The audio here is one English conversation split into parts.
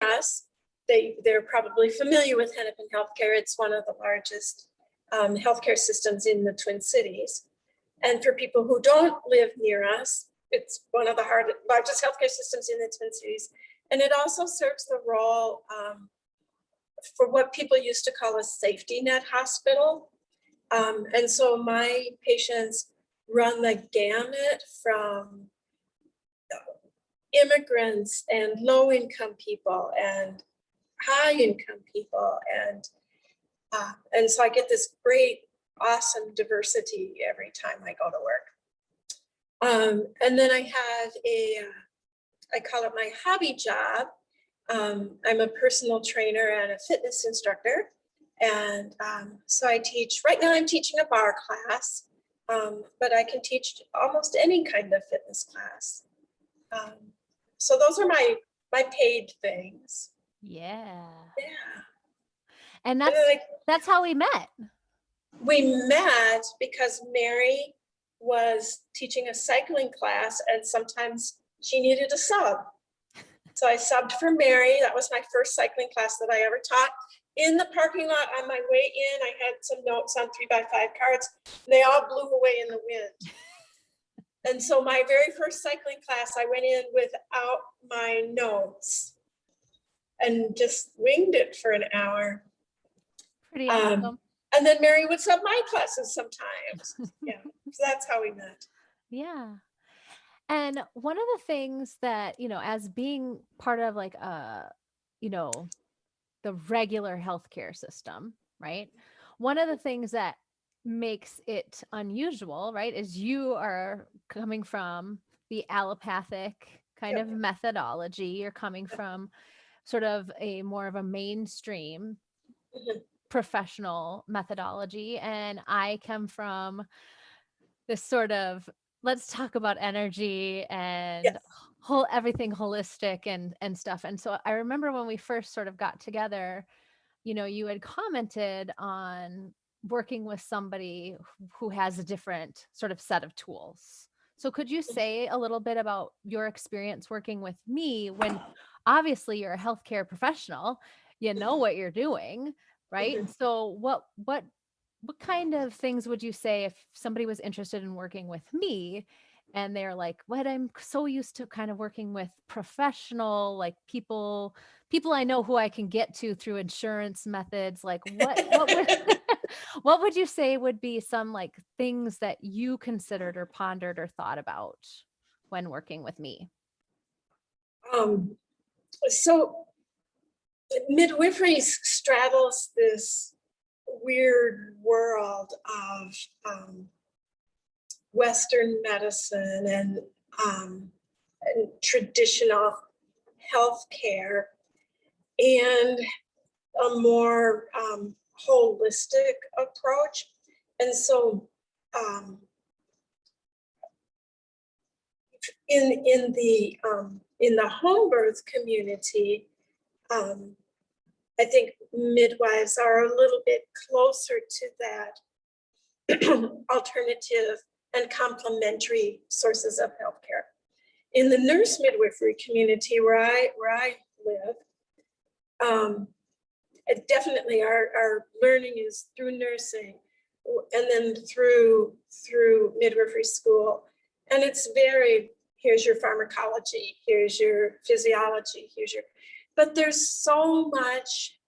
us, they're probably familiar with Hennepin Healthcare. It's one of the largest healthcare systems in the Twin Cities. And for people who don't live near us, it's one of the largest healthcare systems in the Twin Cities. And it also serves the role for what people used to call a safety net hospital. And so my patients run the gamut from immigrants and low-income people and high-income people, and so I get this great, awesome diversity every time I go to work. And then I have I call it my hobby job. I'm a personal trainer and a fitness instructor, and so I teach. Right now, I'm teaching a bar class, but I can teach almost any kind of fitness class. So those are my paid things. Yeah. Yeah. And that's how we met. We met because Mary was teaching a cycling class and sometimes she needed a sub. So I subbed for Mary. That was my first cycling class that I ever taught. In the parking lot on my way in, I had some notes on 3x5 cards. And they all blew away in the wind. And so my very first cycling class, I went in without my notes and just winged it for an hour. Pretty awesome. And then Mary would sub my classes sometimes. Yeah, so that's how we met. Yeah. And one of the things that, as being part of like, the regular healthcare system, right? One of the things that makes it unusual, right, is you are coming from the allopathic kind of methodology. You're coming from sort of more of a mainstream professional methodology. And I come from this sort of, let's talk about energy and everything holistic and stuff. And so I remember when we first sort of got together, you had commented on working with somebody who has a different sort of set of tools. So could you say a little bit about your experience working with me when obviously you're a healthcare professional, you know what you're doing, right? So what kind of things would you say if somebody was interested in working with me and they're like, what, I'm so used to kind of working with professional, like people I know who I can get to through insurance methods, like what would you say would be some like things that you considered or pondered or thought about when working with me? So midwifery straddles this weird world of Western medicine and traditional healthcare and a more holistic approach. And so in the home birth community, I think midwives are a little bit closer to that alternative and complementary sources of healthcare. In the nurse midwifery community where I live, definitely our learning is through nursing and then through midwifery school. And it's here's your pharmacology, here's your physiology, but there's so much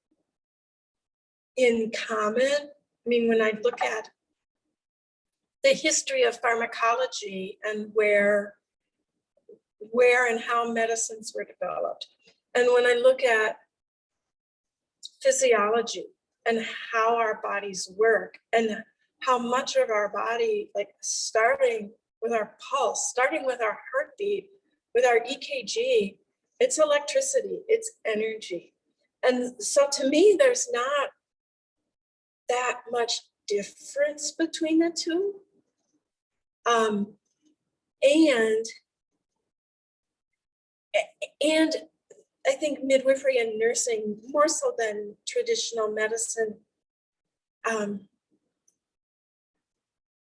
in common. I mean, when I look at the history of pharmacology and where and how medicines were developed, and when I look at physiology and how our bodies work and how much of our body, like starting with our pulse, starting with our heartbeat, with our EKG, it's electricity, it's energy. And so to me, there's not that much difference between the two. And I think midwifery and nursing, more so than traditional medicine,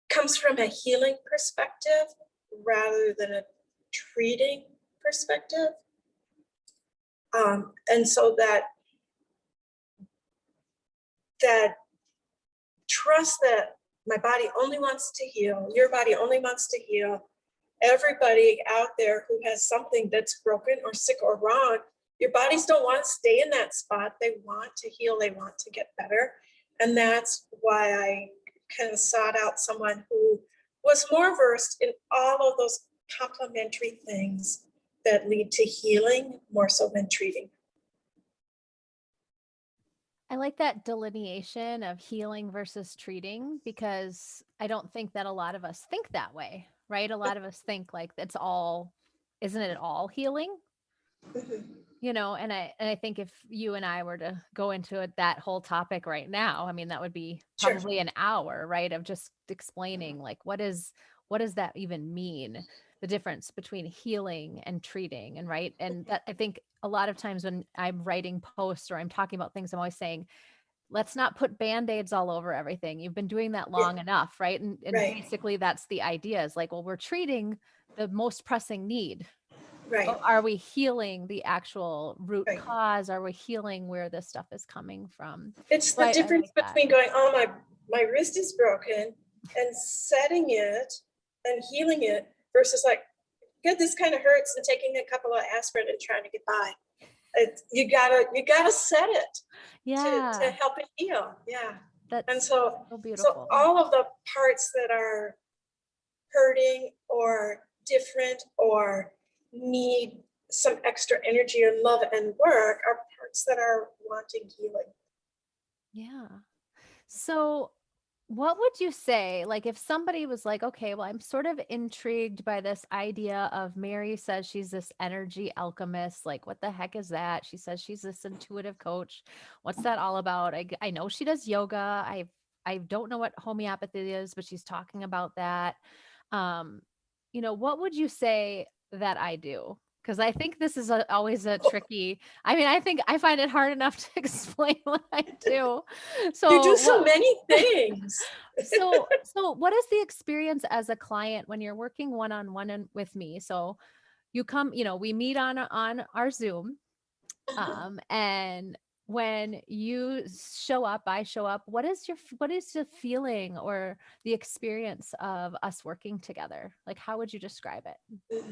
comes from a healing perspective rather than a treating perspective. And so that trust that my body only wants to heal, your body only wants to heal. Everybody out there who has something that's broken or sick or wrong, your bodies don't want to stay in that spot. They want to heal, they want to get better. And that's why I kind of sought out someone who was more versed in all of those complementary things that lead to healing more so than treating. I like that delineation of healing versus treating, because I don't think that a lot of us think that way, right? A lot of us think like it's all, isn't it all healing? You know, and I think if you and I were to go into it, that whole topic right now, I mean, that would be Sure. probably an hour, right? Of just explaining like, what does that even mean? The difference between healing and treating, and right. And that, I think a lot of times when I'm writing posts or I'm talking about things, I'm always saying, let's not put band-aids all over everything. You've been doing that long enough, right? And Right. basically that's the idea, is like, well, we're treating the most pressing need. Right. But are we healing the actual root Right. cause? Are we healing where this stuff is coming from? It's So the I difference like that. between going, oh, my wrist is broken, and setting it and healing it versus like, good, this kind of hurts, and taking a couple of aspirin and trying to get by. You gotta set it Yeah, to help it heal. Yeah. And that's so beautiful. all of the parts that are hurting or different or need some extra energy and love and work are parts that are wanting healing. Yeah. So what would you say, like, if somebody was like, okay, well, I'm sort of intrigued by this idea of, Mary says she's this energy alchemist. Like, what the heck is that? She says she's this intuitive coach. What's that all about? I know she does yoga. I don't know what homeopathy is, but she's talking about that. Um, what would you say that I do? Because I think this is always a tricky. I mean, I find it hard enough to explain what I do. So You do so many things. so what is the experience as a client when you're working one-on-one with me? So you come, we meet on our Zoom, and when you show up, I show up. What is the feeling or the experience of us working together? Like, how would you describe it?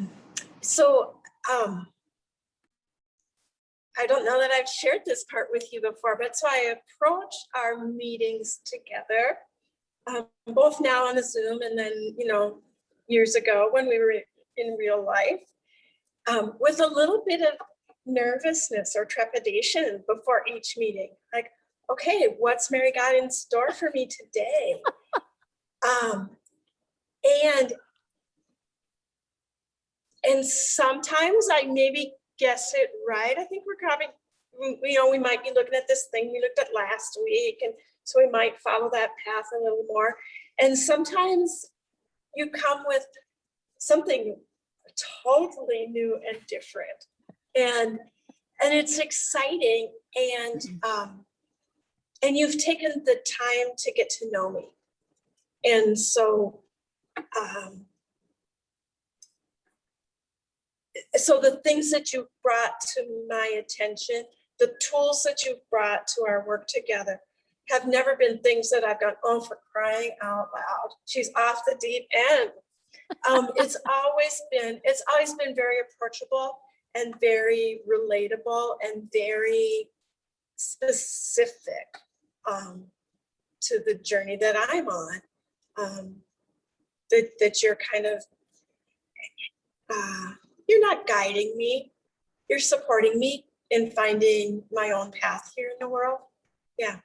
So I don't know that I've shared this part with you before, but so I approach our meetings together, both now on the Zoom and then, years ago when we were in real life, with a little bit of nervousness or trepidation before each meeting. Like, okay, what's Mary got in store for me today? And sometimes I maybe guess it right. I think we're having, we might be looking at this thing we looked at last week, and so we might follow that path a little more. And sometimes you come with something totally new and different, and it's exciting, and you've taken the time to get to know me, and so the things that you brought to my attention, the tools that you've brought to our work together, have never been things that I've gone, oh, for crying out loud, she's off the deep end. It's always been very approachable and very relatable and very specific to the journey that I'm on. That you're kind of you're not guiding me, you're supporting me in finding my own path here in the world. Yeah.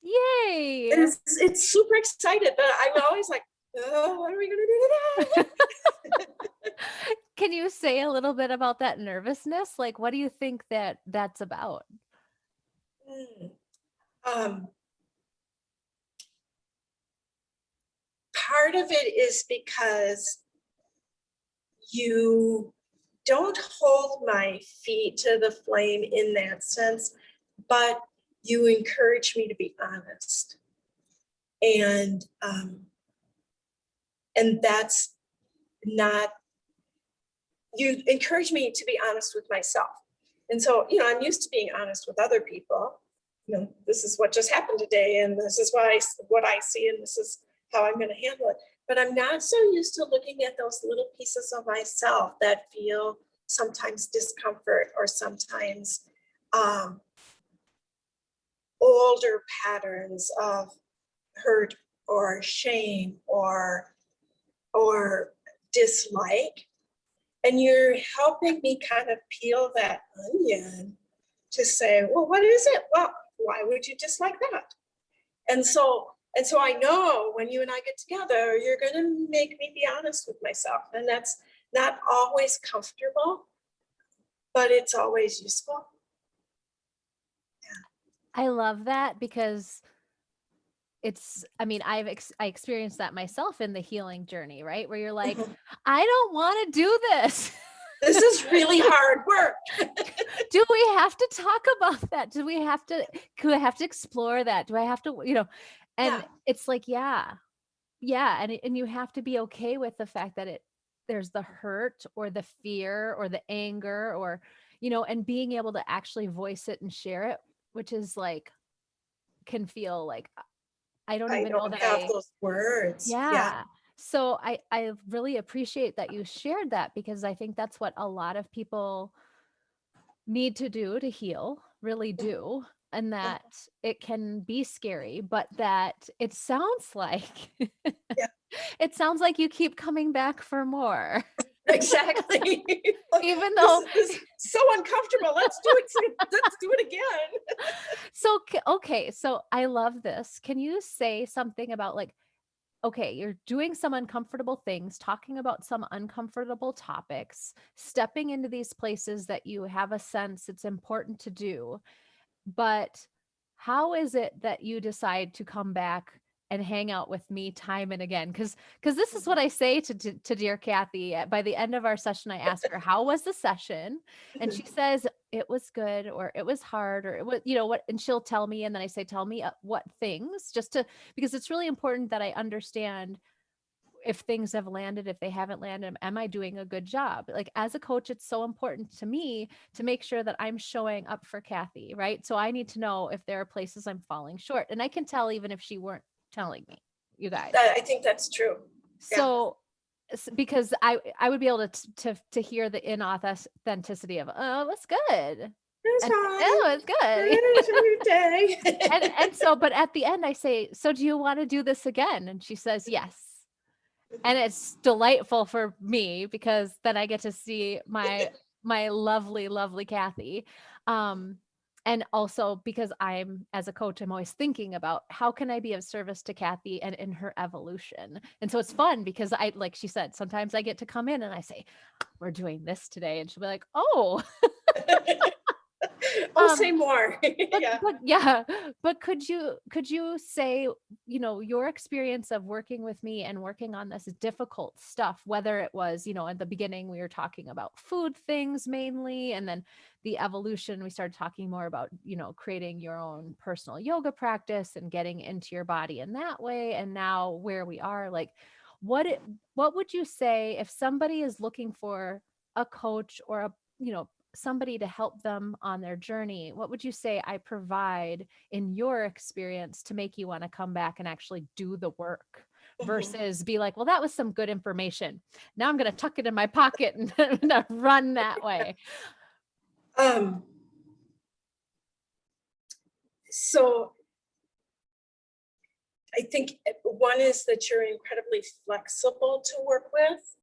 Yay! And it's super excited, but I'm always like, oh, what are we gonna do today? Can you say a little bit about that nervousness? Like, what do you think that's about? Part of it is because you don't hold my feet to the flame in that sense, but you encourage me to be honest. And that's not, you encourage me to be honest with myself. And so, you know, I'm used to being honest with other people. You know, this is what just happened today, and this is what I see, and this is how I'm going to handle it. But I'm not so used to looking at those little pieces of myself that feel sometimes discomfort or sometimes older patterns of hurt or shame or dislike. And you're helping me kind of peel that onion to say, well, what is it? Well, why would you dislike that? And so I know when you and I get together, you're going to make me be honest with myself. And that's not always comfortable, but it's always useful. I love that because I mean, I experienced that myself in the healing journey, right? Where you're like, I don't want to do this. This is really hard work. Do we have to talk about that? Do we have to explore that? Do I have to, you know, and it's like, yeah. And you have to be okay with the fact that there's the hurt or the fear or the anger or, you know, and being able to actually voice it and share it, which is like, can feel like, I don't even know that have those words. Yeah. So I really appreciate that you shared that, because I think that's what a lot of people need to do to heal, really do. And that it can be scary, but that it sounds like it sounds like you keep coming back for more. Exactly. Even though this is so uncomfortable. Let's do it again. So okay, so I love this. Can you say something about, like, okay, you're doing some uncomfortable things, talking about some uncomfortable topics, stepping into these places that you have a sense it's important to do. But how is it that you decide to come back and hang out with me time and again? Because this is what I say to dear Kathy. By the end of our session, I ask her, how was the session? And she says, it was good, or it was hard, or it was, you know what, and she'll tell me, and then I say, tell me what things, because it's really important that I understand if things have landed, if they haven't landed, am I doing a good job? Like, as a coach, it's so important to me to make sure that I'm showing up for Kathy, right? So I need to know if there are places I'm falling short, and I can tell even if she weren't telling me, you guys. I think that's true. So because I would be able to hear the inauthenticity of, oh, it was good. It's good. and so, but at the end I say, so do you want to do this again? And she says, yes. And it's delightful for me, because then I get to see my lovely, lovely Kathy. And also because as a coach, I'm always thinking about how can I be of service to Kathy and in her evolution. And so it's fun because like she said, sometimes I get to come in and I say, we're doing this today. And she'll be like, oh, say more. But could you say, you know, your experience of working with me and working on this difficult stuff, whether it was, you know, at the beginning we were talking about food things mainly, and then the evolution, we started talking more about, you know, creating your own personal yoga practice and getting into your body in that way, and now where we are, like, what would you say if somebody is looking for a coach or a, you know, somebody to help them on their journey? What would you say I provide in your experience to make you want to come back and actually do the work versus be like, well, that was some good information, now I'm going to tuck it in my pocket and run that way? So I think one is that you're incredibly flexible to work with.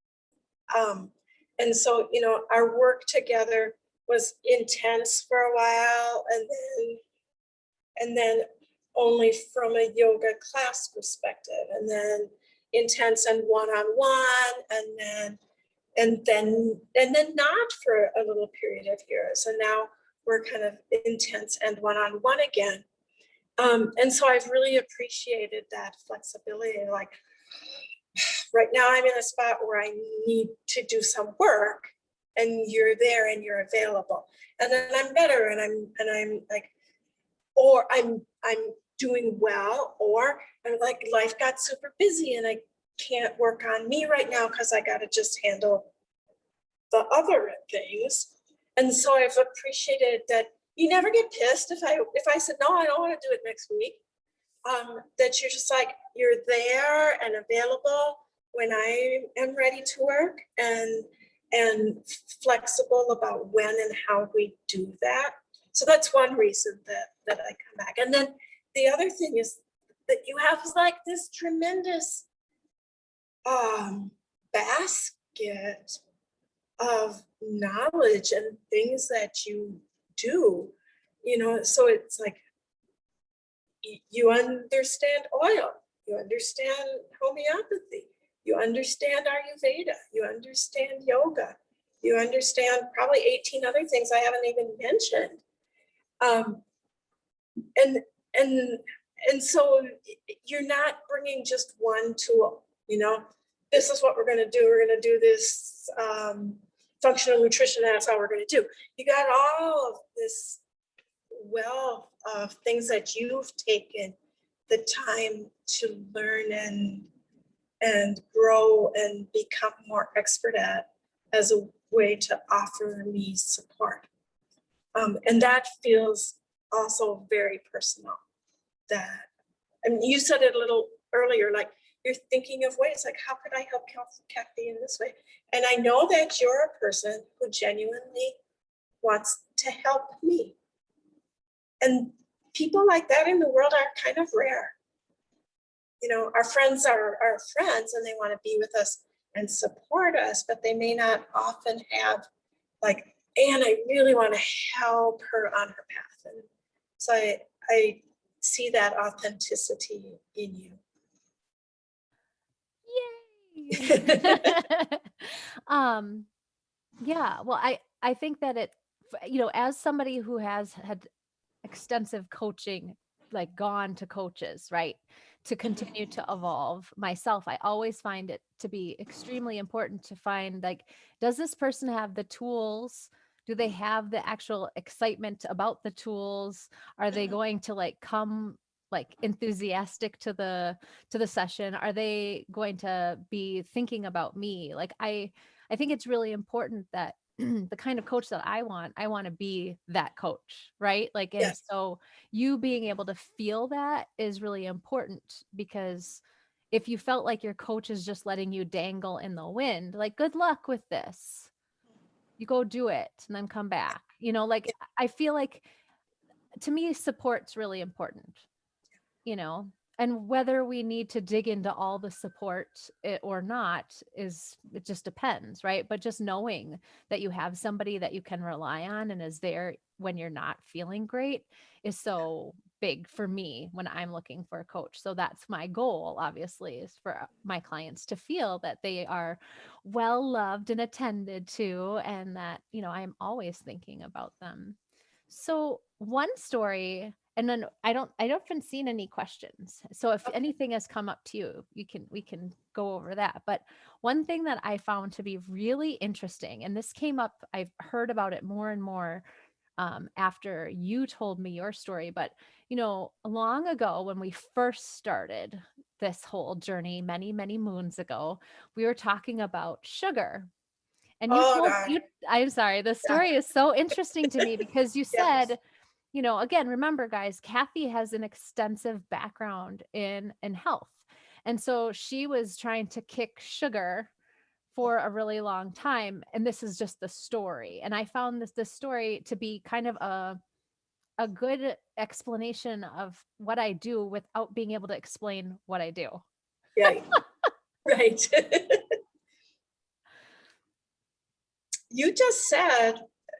And so, you know, our work together was intense for a while, and then only from a yoga class perspective, and then intense and one-on-one, and then not for a little period of years. And now we're kind of intense and one-on-one again. And so I've really appreciated that flexibility. Like, right now I'm in a spot where I need to do some work, and you're there and you're available. And then I'm better, and I'm like, or I'm doing well, or I'm like, life got super busy and I can't work on me right now because I got to just handle the other things. And so I've appreciated that you never get pissed if I said, no, I don't want to do it next week. That you're just like, you're there and available when I am ready to work, and flexible about when and how we do that. So that's one reason that I come back. And then the other thing is that you have like this tremendous basket of knowledge and things that you do, so it's like you understand oil, you understand homeopathy, you understand Ayurveda, you understand yoga, you understand probably 18 other things I haven't even mentioned. And so you're not bringing just one tool, this is what we're going to do. We're going to do this functional nutrition. That's how we're going to do. You got all of this wealth of things that you've taken the time to learn and grow and become more expert at, as a way to offer me support. And that feels also very personal. That, and you said it a little earlier, like you're thinking of ways like, how could I help Kathy in this way? And I know that you're a person who genuinely wants to help me. And people like that in the world are kind of rare. Our friends are our friends and they want to be with us and support us, but they may not often have like, and I really want to help her on her path. And so I see that authenticity in you. Yay. Yeah, well, I think that it, as somebody who has had extensive coaching, like gone to coaches, right, to continue to evolve myself, I always find it to be extremely important to find, like, does this person have the tools? Do they have the actual excitement about the tools? Are they going to like come like enthusiastic to the session? Are they going to be thinking about me? Like I think it's really important that the kind of coach that I want to be that coach, right? Like, and Yes. so you being able to feel that is really important, because if you felt like your coach is just letting you dangle in the wind, like, good luck with this. You go do it and then come back. Like, I feel like, to me, support's really important, and whether we need to dig into all the support or not it just depends, right? But just knowing that you have somebody that you can rely on and is there when you're not feeling great is so big for me when I'm looking for a coach. So that's my goal, obviously, is for my clients to feel that they are well loved and attended to, and that, I'm always thinking about them. So one story, and then I haven't seen any questions. So if anything has come up to you, we can go over that. But one thing that I found to be really interesting, and this came up, I've heard about it more and more after you told me your story, but long ago when we first started this whole journey, many, many moons ago, we were talking about sugar. And Oh God. I'm sorry, the Yeah. story is so interesting to me because you Yes. said, again, remember guys, Kathy has an extensive background in health. And so she was trying to kick sugar for a really long time. And this is just the story. And I found this story to be kind of a good explanation of what I do without being able to explain what I do. Yeah. Right. You just said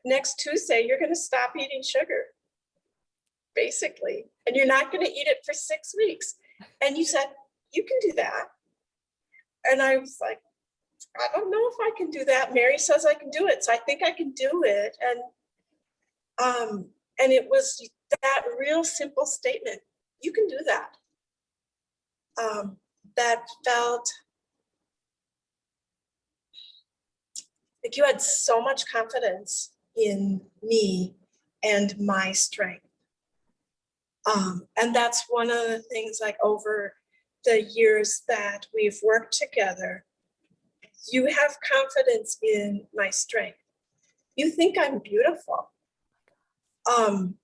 next Tuesday you're going to stop eating sugar, basically, and you're not going to eat it for 6 weeks. And you said, you can do that. And I was like, I don't know if I can do that. Mary says I can do it, so I think I can do it. And it was that real simple statement, you can do that. That felt like you had so much confidence in me and my strength. And that's one of the things, like, over the years that we've worked together, you have confidence in my strength. you think I'm beautiful. And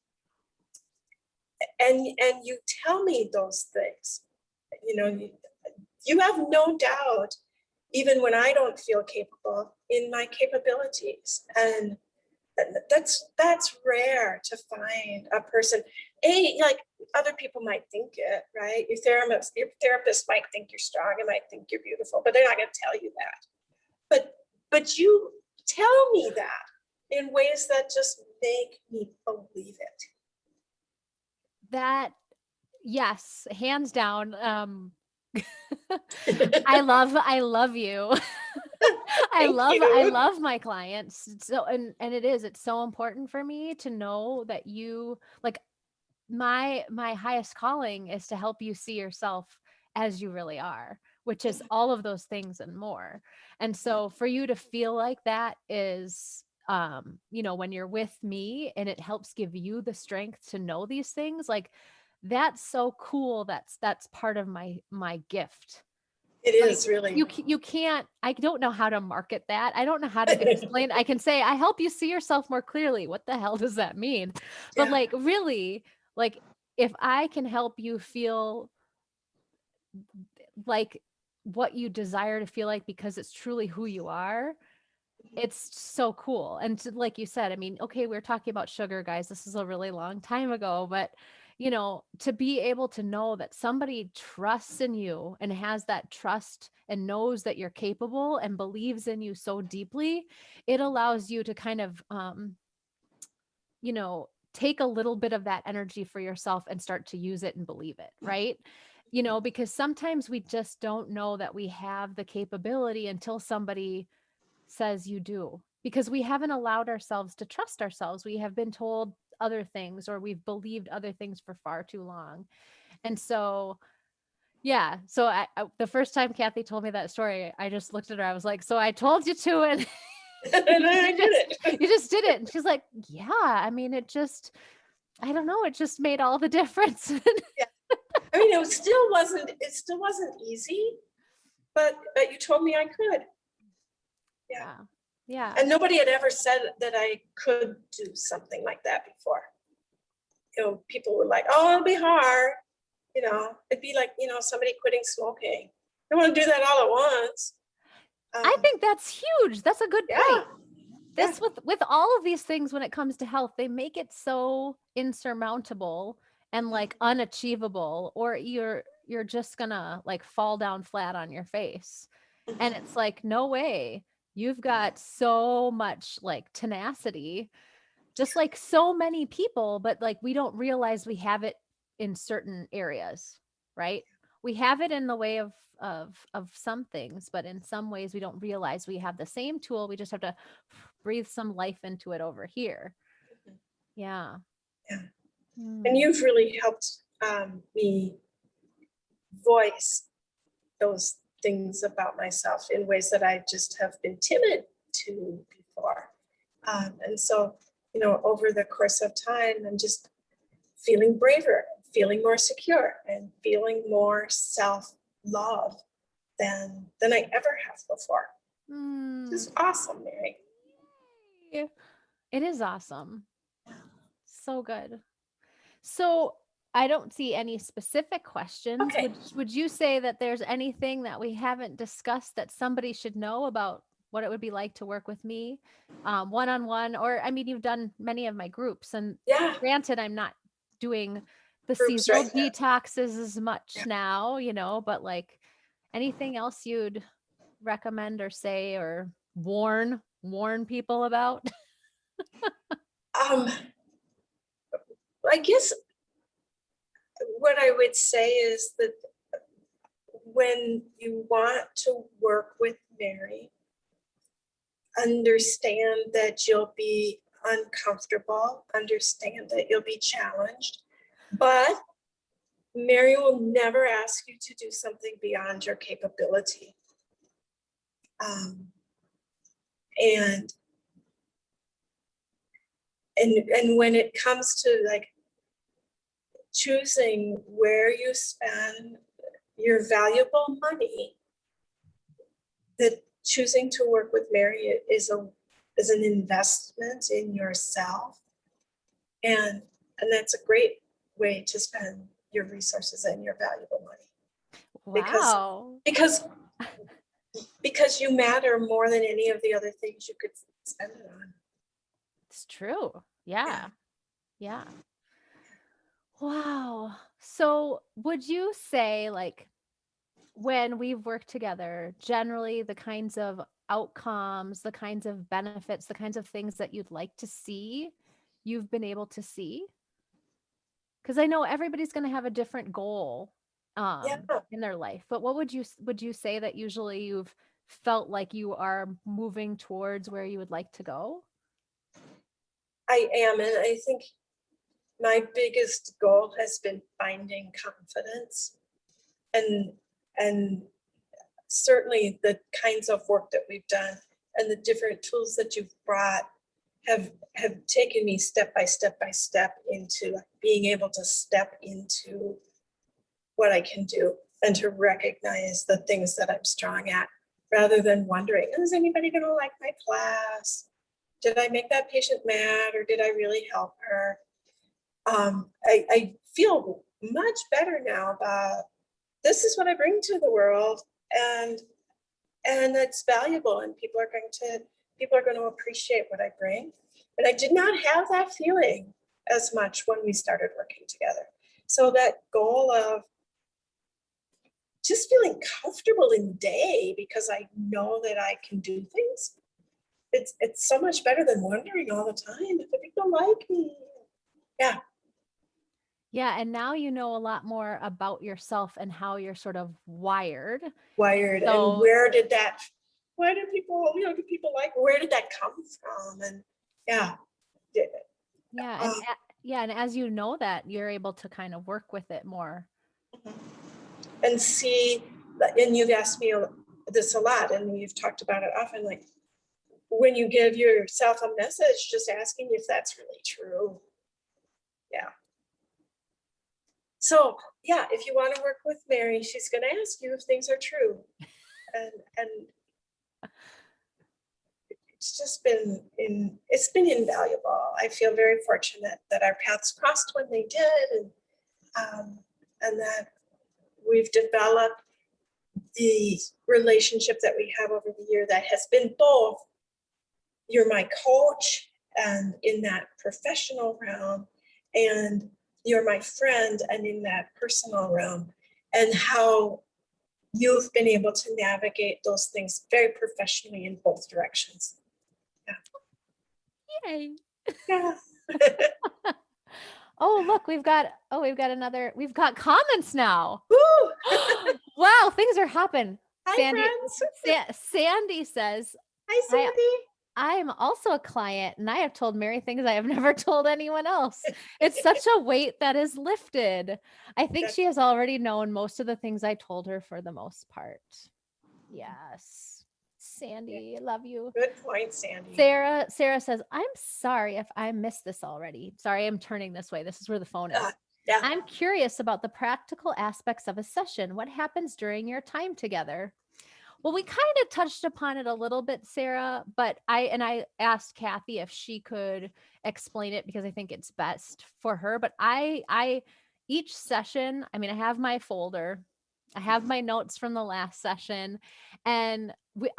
you tell me those things, you have no doubt, even when I don't feel capable, in my capabilities. And that's rare to find a person. Like other people might think it, right? Your therapist might think you're strong and might think you're beautiful, but they're not going to tell you that. But you tell me that in ways that just make me believe it. That, yes, hands down. I love you. I love my clients. So, and it's so important for me to know that you, like, my highest calling is to help you see yourself as you really are, which is all of those things and more. And so for you to feel like that is, when you're with me and it helps give you the strength to know these things, like, that's so cool. That's part of my gift. It is really. You can't, I don't know how to market that. I don't know how to explain. I can say, I help you see yourself more clearly. What the hell does that mean? But Yeah. like, really, like, if I can help you feel like what you desire to feel like, because it's truly who you are, it's so cool. And like you said, I mean, okay, we're talking about sugar, guys. This is a really long time ago, but to be able to know that somebody trusts in you and has that trust and knows that you're capable and believes in you so deeply, it allows you to kind of, take a little bit of that energy for yourself and start to use it and believe it, right? Because sometimes we just don't know that we have the capability until somebody says you do, because we haven't allowed ourselves to trust ourselves. We have been told other things, or we've believed other things for far too long. And so, yeah. So the first time Kathy told me that story, I just looked at her. I was like, so I told you to, and And I did it. you just did it. And she's like, yeah, I mean, I don't know. It just made all the difference. Yeah. I mean, it still wasn't easy, but you told me I could. Yeah. Yeah. And nobody had ever said that I could do something like that before. People were like, oh, it'll be hard. It'd be like, somebody quitting smoking. I don't want to do that all at once. I think that's huge. That's a good point. This, with all of these things, when it comes to health, they make it so insurmountable and like unachievable, or you're just gonna like fall down flat on your face. And it's like, no way. You've got so much like tenacity, just like so many people, but like we don't realize we have it in certain areas, right? We have it in the way of some things, but in some ways we don't realize we have the same tool. We just have to breathe some life into it over here. Yeah. Yeah. And you've really helped me voice those things about myself in ways that I just have been timid to before. And so, over the course of time, I'm just feeling braver, feeling more secure, and feeling more self-love than I ever have before. This is awesome, Mary. It is awesome. So good. So I don't see any specific questions. Okay. Would you say that there's anything that we haven't discussed that somebody should know about what it would be like to work with me one-on-one? Or, I mean, you've done many of my groups, and granted, I'm not doing the Groups seasonal right now. detoxes as much now, but like anything else you'd recommend or say or warn people about? I guess what I would say is that when you want to work with Mary, understand that you'll be uncomfortable, understand that you'll be challenged, but Mary will never ask you to do something beyond your capability. And when it comes to like choosing where you spend your valuable money, that choosing to work with Mary is is an investment in yourself. And that's a great way to spend your resources and your valuable money. Wow. Because you matter more than any of the other things you could spend it on. It's true. Yeah. Yeah. Wow. So would you say, like, when we've worked together, generally the kinds of outcomes, the kinds of benefits, the kinds of things that you'd like to see, you've been able to see? Because I know everybody's going to have a different goal Yeah, in their life, but what would you say that usually you've felt like you are moving towards where you would like to go? I am. And I think my biggest goal has been finding confidence, and certainly the kinds of work that we've done and the different tools that you've brought have taken me step by step into being able to step into what I can do and to recognize the things that I'm strong at, rather than wondering, is anybody going to like my class? Did I make that patient mad, or did I really help her? I feel much better now about this is what I bring to the world, and it's valuable, and people are going to appreciate what I bring. But I did not have that feeling as much when we started working together. So that goal of just feeling comfortable in day because I know that I can do things, it's so much better than wondering all the time if people like me. Yeah. Yeah, and now you know a lot more about yourself and how you're sort of wired. And why do people, do people like, where did that come from? And yeah. And as you know that, you're able to kind of work with it more. And see, and you've asked me this a lot, and you've talked about it often, like when you give yourself a message, just asking if that's really true. Yeah. So yeah, if you want to work with Mary, she's going to ask you if things are true. And it's been invaluable. I feel very fortunate that our paths crossed when they did, and that we've developed the relationship that we have over the year that has been both, you're my coach and in that professional realm, and you're my friend and in that personal realm, and how you've been able to navigate those things very professionally in both directions. Yeah. Yay. Yeah. Oh, look, we've got comments now. Woo! Wow, things are happening. Hi, friends. Sandy says, Hi, Sandy. I'm also a client, and I have told Mary things I have never told anyone else. It's such a weight that is lifted. I think she has already known most of the things I told her for the most part. Yes. Sandy, I love you. Good point, Sandy. Sarah says, I'm sorry if I missed this already. Sorry, I'm turning this way. This is where the phone is. Yeah. I'm curious about the practical aspects of a session. What happens during your time together? Well, we kind of touched upon it a little bit, Sarah, but I asked Kathy if she could explain it because I think it's best for her. But each session, I mean, I have my folder, I have my notes from the last session, and we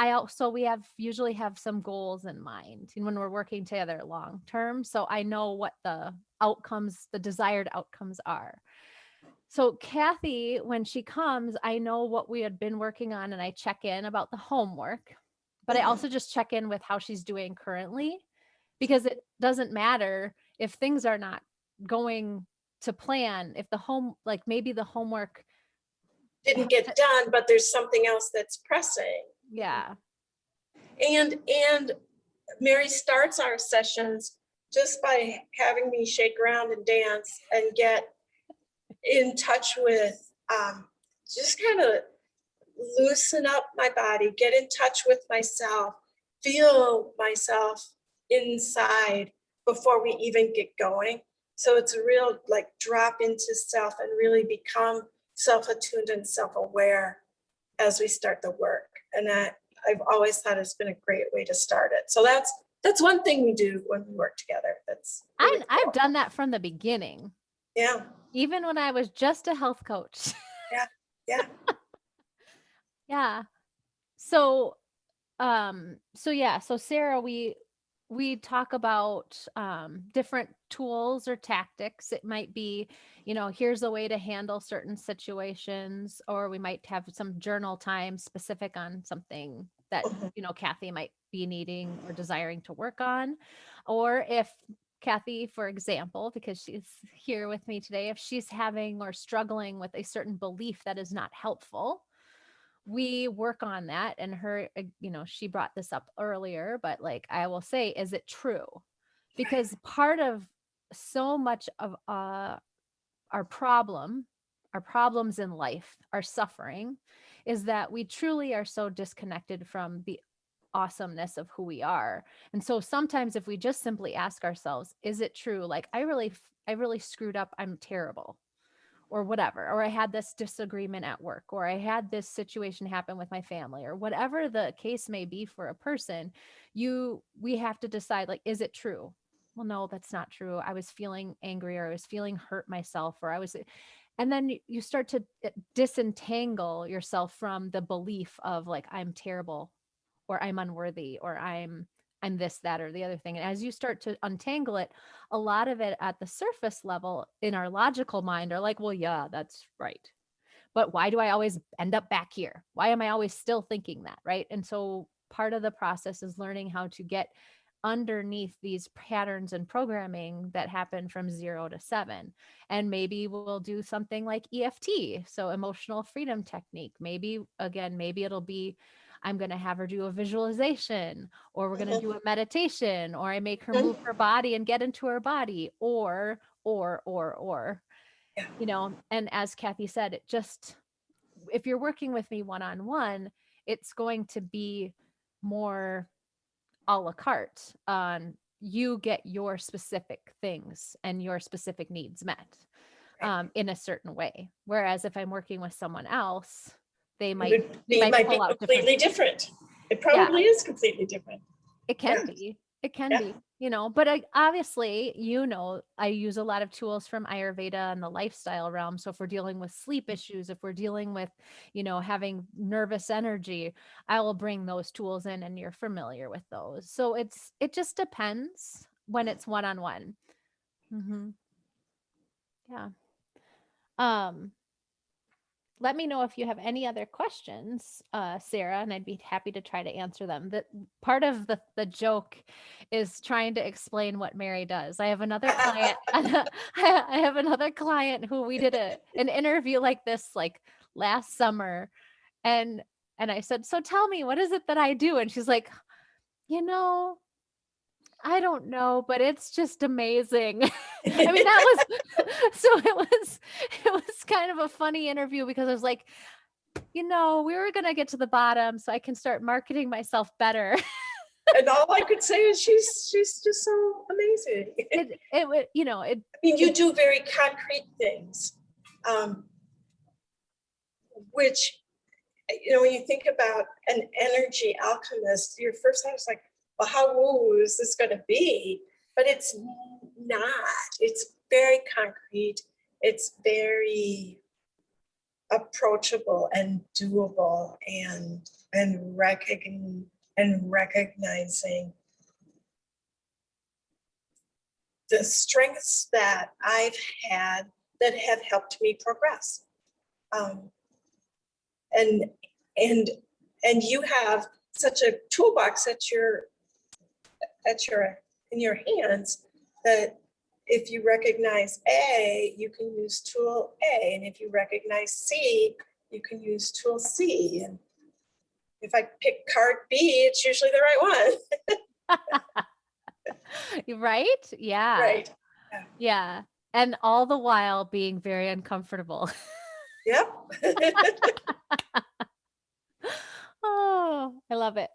usually have some goals in mind when we're working together long term. So I know what the desired outcomes are. So Kathy, when she comes, I know what we had been working on, and I check in about the homework, but I also just check in with how she's doing currently, because it doesn't matter if things are not going to plan, if maybe the homework didn't get done, but there's something else that's pressing. Yeah. And Mary starts our sessions just by having me shake around and dance and get in touch with, just kind of loosen up my body, get in touch with myself, feel myself inside before we even get going. So it's a real drop into self and really become self-attuned and self-aware as we start the work. And that I've always thought it's been a great way to start it. So that's That's one thing we do when we work together. That's really I've cool. done that from the beginning, Yeah. even when I was just a health coach. Yeah. Yeah. Yeah. So, so Sarah, we talk about different tools or tactics. It might be, here's a way to handle certain situations, or we might have some journal time specific on something that, Mhm. Kathy might be needing or desiring to work on. Or if Kathy, for example, because she's here with me today, if she's having or struggling with a certain belief that is not helpful, we work on that. And her, she brought this up earlier, but like I will say, is it true? Because part of so much of our problems in life, our suffering, is that we truly are so disconnected from the awesomeness of who we are. And so sometimes if we just simply ask ourselves, is it true? Like I really screwed up. I'm terrible, or whatever, or I had this disagreement at work, or I had this situation happen with my family, or whatever the case may be for a person, we have to decide, like, is it true? Well, no, that's not true. I was feeling angry, or I was feeling hurt myself, and then you start to disentangle yourself from the belief of like, I'm terrible, or I'm unworthy, or I'm this, that, or the other thing. And as you start to untangle it, a lot of it at the surface level in our logical mind are like, well, yeah, that's right. But why do I always end up back here? Why am I always still thinking that? Right. And so part of the process is learning how to get underneath these patterns and programming that happen from 0 to 7. And maybe we'll do something like EFT, so emotional freedom technique. Maybe it'll be, I'm going to have her do a visualization, or we're going to do a meditation, or I make her move her body and get into her body, or, Yeah. and as Kathy said, it just, if you're working with me one-on-one, it's going to be more a la carte on you get your specific things and your specific needs met in a certain way. Whereas if I'm working with someone else, we might Might be pull out different. completely different. It Yeah, probably is completely different. it can Yeah. be. It can Yeah. be, but obviously, I use a lot of tools from Ayurveda and the lifestyle realm. So if we're dealing with sleep issues, if we're dealing with, having nervous energy, I will bring those tools in, and you're familiar with those. So it just depends when it's one-on-one. Yeah. Um, Let me know if you have any other questions, Sarah, and I'd be happy to try to answer them. The part of the joke is trying to explain what Mary does. I have another client. I have another client who we did an interview like this like last summer, and I said, "So tell me, what is it that I do?" And she's like, "You know, I don't know, but it's just amazing." I mean, that was so it was kind of a funny interview, because I was like, we were going to get to the bottom so I can start marketing myself better. And all I could say is she's just so amazing. It would, I mean, you do very concrete things, which, when you think about an energy alchemist, your first thought is like, well, how woo is this going to be? But it's not. It's very concrete. It's very approachable and doable, and recognizing the strengths that I've had that have helped me progress. And you have such a toolbox in your hands, that if you recognize A, you can use tool A, and if you recognize C, you can use tool C. And if I pick card B, it's usually the right one. right? Yeah. Right. Yeah. And all the while being very uncomfortable. Yep. Oh, I love it.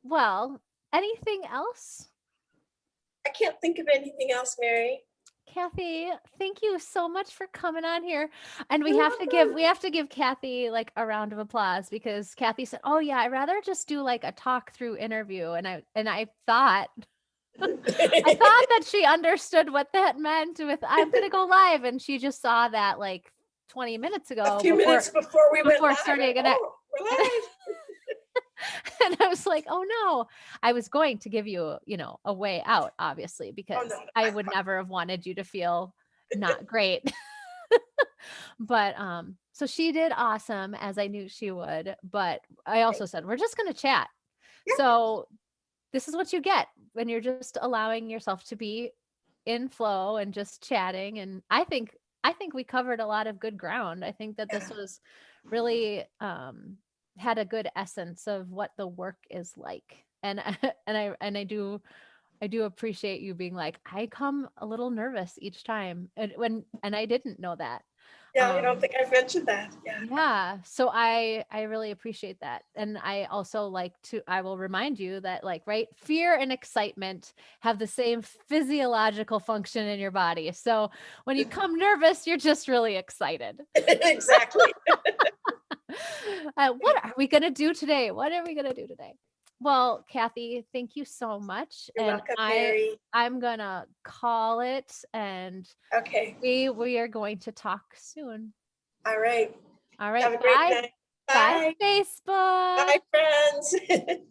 Well, anything else? I can't think of anything else, Mary. Kathy, thank you so much for coming on here. And we You're have to welcome. give Kathy like a round of applause because Kathy said, "Oh yeah, I'd rather just do like a talk through interview." And I thought that she understood what that meant with I'm going to go live, and she just saw that like 20 minutes ago A few minutes before we went live. starting, and Oh, we're live. and I was like, "Oh no." I was going to give you, a way out, obviously, because no, I I'm would fine. never have wanted you to feel not great. But so she did awesome, as I knew she would, but I also said, "We're just going to chat." Yeah. So this is what you get when you're just allowing yourself to be in flow and just chatting. And I think we covered a lot of good ground. I think that this Yeah. was really had a good essence of what the work is like. And I do appreciate you being like, I come a little nervous each time. And I didn't know that. Yeah, I don't think I've mentioned that. Yeah. Yeah. So I really appreciate that. And I also I will remind you that right, fear and excitement have the same physiological function in your body. So when you come nervous, you're just really excited. Exactly. What are we going to do today? What are we going to do today? Well, Kathy, thank you so much. You're And welcome, Mary. I'm going to call it, and Okay. we are going to talk soon. All right. All right. Have a great Bye. night. Bye, Bye. Facebook. Bye, friends.